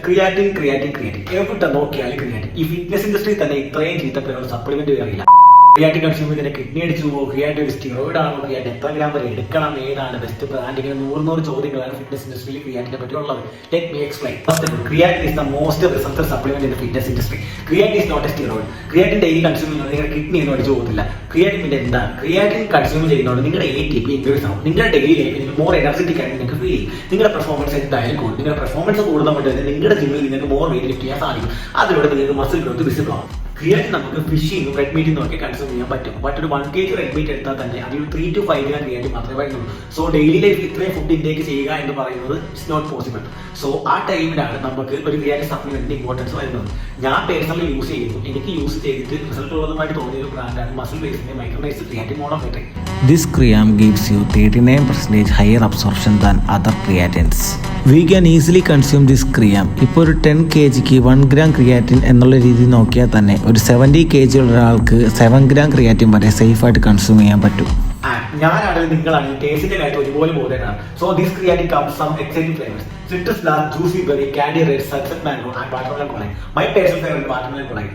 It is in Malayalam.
ക്രിയാറ്റിൻ എവിടെ നോക്കിയാലും ക്രിയാറ്റിൻ. ഈ ഫിറ്റ്നസ് ഇൻഡസ്ട്രി തന്നെ ഇത്രയും ചീത്ത പേരുള്ള സപ്ലിമെന്റ് അറിയില്ല. ക്രിയാറ്റിൻ കൺസ്യൂം ചെയ്തതിന്റെ കിഡ്നി അടിച്ചു പോകുമോ, ക്രിയാറ്റിൻ ഒരു സ്റ്റിറോയിഡ് ആണോ, ക്രിയാറ്റിൻ എത്ര ഗ്രാം വരെ എടുക്കണം, ഏതാണ് ബെസ്റ്റ് ബ്രാൻഡ്, ഇങ്ങനെ 100 ചോദ്യങ്ങളാണ് ഫിറ്റ്നസ് ഇൻഡസ്ട്രിയിൽ ക്രിയാറ്റിനെ പറ്റിയുള്ളത്. Let me explain. First, creatine is the most result supplement in the fitness industry. Creatine is not a steroid. Creatine daily consume ചെയ്യുന്നത് നിങ്ങളുടെ കിഡ്നി ഒന്നും അടിച്ചു പോകത്തില്ല. ക്രിയാറ്റിൻ പിന്നെ എന്താണ്? ക്രിയാറ്റിൻ കൺസ്യൂം ചെയ്യുന്നതുകൊണ്ട് നിങ്ങളുടെ ATP ഇൻക്രീസ് ആവും. നിങ്ങളുടെ ഡെയിലി ലൈഫിൽ മോർ എനർജറ്റിക് ആയിട്ട് നിങ്ങൾക്ക് ഫീൽ ചെയ്യും. നിങ്ങളുടെ പെർഫോമൻസ് എന്തായാലും കൂടും. നിങ്ങളുടെ പെർഫോമൻസ് കൂടുന്നതുകൊണ്ട് തന്നെ നിങ്ങളുടെ ജിമ്മിൽ നിങ്ങൾക്ക് മോർ വെയിറ്റ് ലിഫ്റ്റ് ചെയ്യാൻ സാധിക്കും. അതിലൂടെ നിങ്ങൾക്ക് മസിൽ ഗ്രോത്ത് വിസിബിൾ ആവും. ക്രിയാറ്റിൻ നമുക്ക് ഫിഷിനും റെഡ് മീറ്റിനും ഒക്കെ കൺസ്യൂം ചെയ്യാൻ പറ്റും. ബട്ട് ഒരു 1 kg റെഡ് മീറ്റ് എടുത്താൽ തന്നെ അതിൽ 3 to 5 ഗ്രാം ക്രിയാറ്റിൻ മാത്രമേ വരുന്നുള്ളൂ. സോ ഡെയിലി ലൈഫിൽ ഇത്രയും ഫുഡ് ഇൻടേക്ക് ചെയ്യുക എന്ന് പറയുന്നത് ഇറ്റ്സ് നോട്ട് പോസിബിൾ. സോ ആ ടൈമിലാണ് നമുക്ക് ഒരു ക്രിയാറ്റിൻ സപ്ലിമെന്റിന്റെ ഇമ്പോർട്ടൻസ് വരുന്നത്. ഞാൻ പേഴ്സണലി യൂസ് ചെയ്യുന്നു. എനിക്ക് യൂസ് ചെയ്തിട്ട് റിസൾട്ട് ഉള്ളതുമായിട്ട് തോന്നിയ ഒരു ബ്രാൻഡാണ് മസിൽ ബേസിന്റെ മൈക്രോനൈസ് ക്രിയാറ്റിൻ മോണോഫൈറ്റൈൻ. This cream gives you 39% higher absorption than other creatines. We can easily consume this cream. ഇപ്പോൾ ഒരു 10 kgക്ക് 1 gram ക്രിയാറ്റിൻ എന്നുള്ള രീതി നോക്കിയാൽ തന്നെ ഒരു 70 kg ഉള്ള ഒരാൾക്ക് 7 gram ക്രിയാറ്റിൻ വരെ സേഫായിട്ട് കൺസ്യൂം ചെയ്യാൻ പറ്റും. ഞാനാണെങ്കിൽ നിങ്ങളാണെങ്കിൽ ടേസ്റ്റിന്റെ കാര്യത്തിൽ ഒരുപോലെ ബോധനാണ്. So this creatine comes from exciting flavours. Citrus black, juicy berry, candy red, sunset mango and watermelon കൊളൈൻ. My personal favourite watermelon choline.